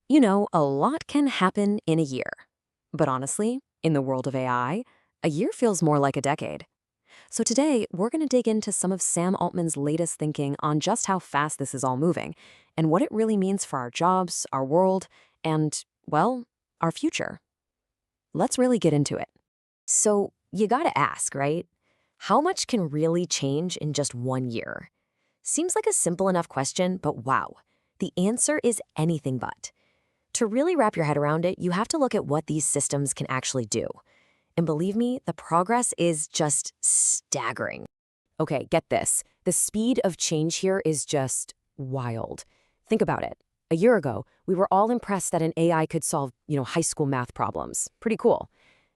A lot can happen in a year. But honestly, in the world of AI, a year feels more like a decade. So today, we're going to dig into some of Sam Altman's latest thinking on just how fast this is all moving and what it really means for our jobs, our world, and, well, our future. Let's really get into it. So, you gotta ask, right? How much can really change in just 1 year? Seems like a simple enough question, but wow, the answer is anything but. To really wrap your head around it, you have to look at what these systems can actually do. And believe me, the progress is just staggering. Okay, get this. The speed of change here is just wild. Think about it. A year ago, we were all impressed that an AI could solve, high school math problems. Pretty cool.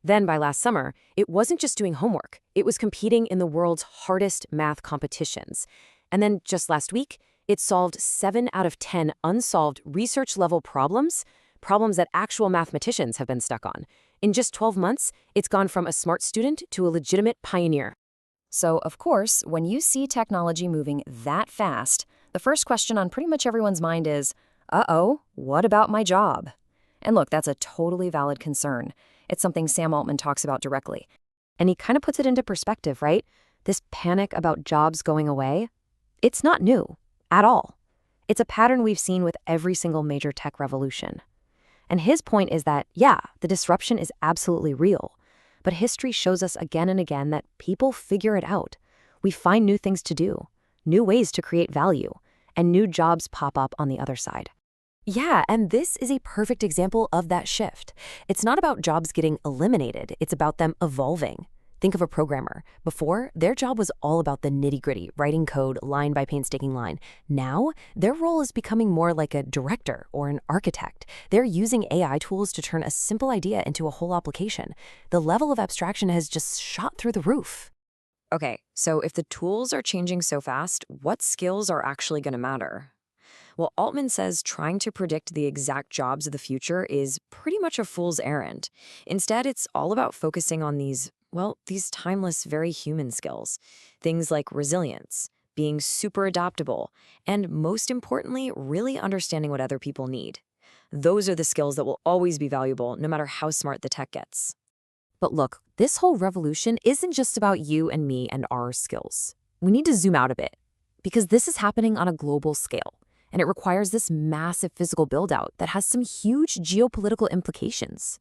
Then by last summer, it wasn't just doing homework. It was competing in the world's hardest math competitions. And then just last week, it solved 7 out of 10 unsolved research-level problems that actual mathematicians have been stuck on. In just 12 months, it's gone from a smart student to a legitimate pioneer. So, of course, when you see technology moving that fast, the first question on pretty much everyone's mind is, uh-oh, what about my job? And look, that's a totally valid concern. It's something Sam Altman talks about directly. And he kind of puts it into perspective, right? This panic about jobs going away, it's not new at all. It's a pattern we've seen with every single major tech revolution. And his point is that, yeah, the disruption is absolutely real. But history shows us again and again that people figure it out. We find new things to do, new ways to create value, and new jobs pop up on the other side. Yeah, and this is a perfect example of that shift. It's not about jobs getting eliminated, it's about them evolving. Think of a programmer. Before, their job was all about the nitty-gritty, writing code line by painstaking line. Now, their role is becoming more like a director or an architect. They're using AI tools to turn a simple idea into a whole application. The level of abstraction has just shot through the roof. Okay, so if the tools are changing so fast, what skills are actually going to matter? Well, Altman says trying to predict the exact jobs of the future is pretty much a fool's errand. Instead, it's all about focusing on these timeless, very human skills. Things like resilience, being super adaptable, and most importantly, really understanding what other people need. Those are the skills that will always be valuable, no matter how smart the tech gets. But look, this whole revolution isn't just about you and me and our skills. We need to zoom out a bit, because this is happening on a global scale. And it requires this massive physical build-out that has some huge geopolitical implications.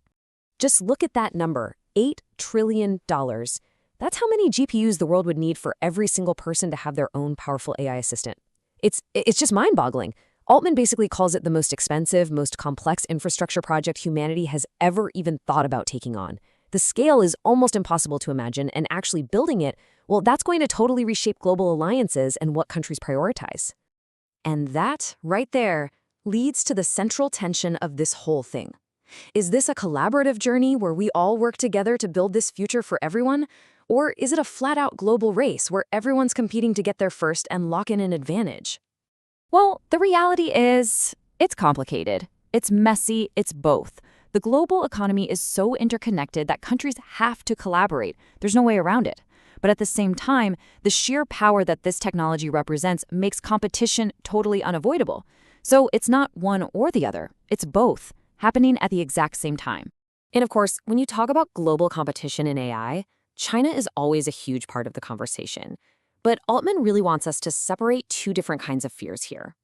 Just look at that number, $8 trillion. That's how many GPUs the world would need for every single person to have their own powerful AI assistant. It's just mind-boggling. Altman basically calls it the most expensive, most complex infrastructure project humanity has ever even thought about taking on. The scale is almost impossible to imagine, and actually building it, well, that's going to totally reshape global alliances and what countries prioritize. And that, right there, leads to the central tension of this whole thing. Is this a collaborative journey where we all work together to build this future for everyone? Or is it a flat-out global race where everyone's competing to get there first and lock in an advantage? Well, the reality is, it's complicated. It's messy, it's both. The global economy is so interconnected that countries have to collaborate. There's no way around it. But at the same time, the sheer power that this technology represents makes competition totally unavoidable. So it's not one or the other, it's both, happening at the exact same time. And of course, when you talk about global competition in AI, China is always a huge part of the conversation. But Altman really wants us to separate two different kinds of fears here.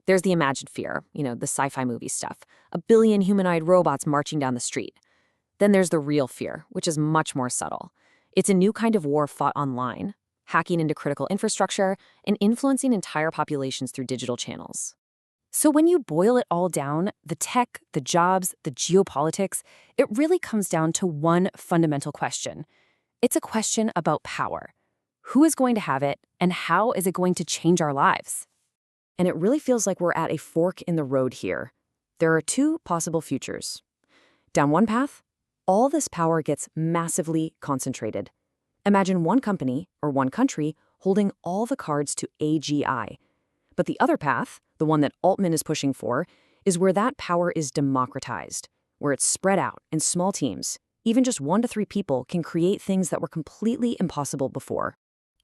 There's the imagined fear, the sci-fi movie stuff, a billion humanoid robots marching down the street. Then there's the real fear, which is much more subtle. It's a new kind of war fought online, hacking into critical infrastructure and influencing entire populations through digital channels. So when you boil it all down, the tech, the jobs, the geopolitics, it really comes down to one fundamental question. It's a question about power. Who is going to have it, and how is it going to change our lives? And it really feels like we're at a fork in the road here. There are two possible futures. Down one path, all this power gets massively concentrated. Imagine one company or one country holding all the cards to AGI. But the other path, the one that Altman is pushing for, is where that power is democratized, where it's spread out in small teams. Even just 1 to 3 people can create things that were completely impossible before.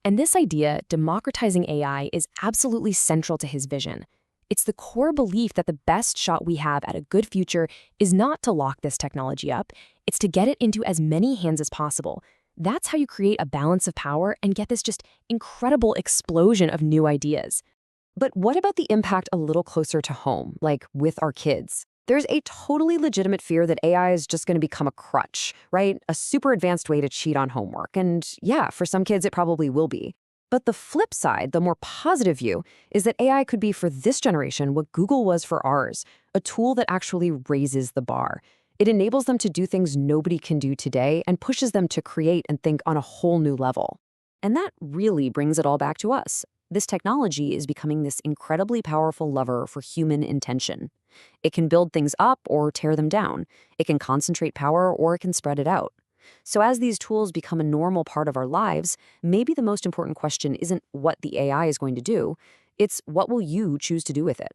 And this idea, democratizing AI, is absolutely central to his vision. It's the core belief that the best shot we have at a good future is not to lock this technology up, it's to get it into as many hands as possible. That's how you create a balance of power and get this just incredible explosion of new ideas. But what about the impact a little closer to home, like with our kids? There's a totally legitimate fear that AI is just going to become a crutch, right? A super advanced way to cheat on homework. And yeah, for some kids, it probably will be. But the flip side, the more positive view, is that AI could be for this generation what Google was for ours, a tool that actually raises the bar. It enables them to do things nobody can do today and pushes them to create and think on a whole new level. And that really brings it all back to us. This technology is becoming this incredibly powerful lever for human intention. It can build things up or tear them down. It can concentrate power or it can spread it out. So as these tools become a normal part of our lives, maybe the most important question isn't what the AI is going to do, it's what will you choose to do with it?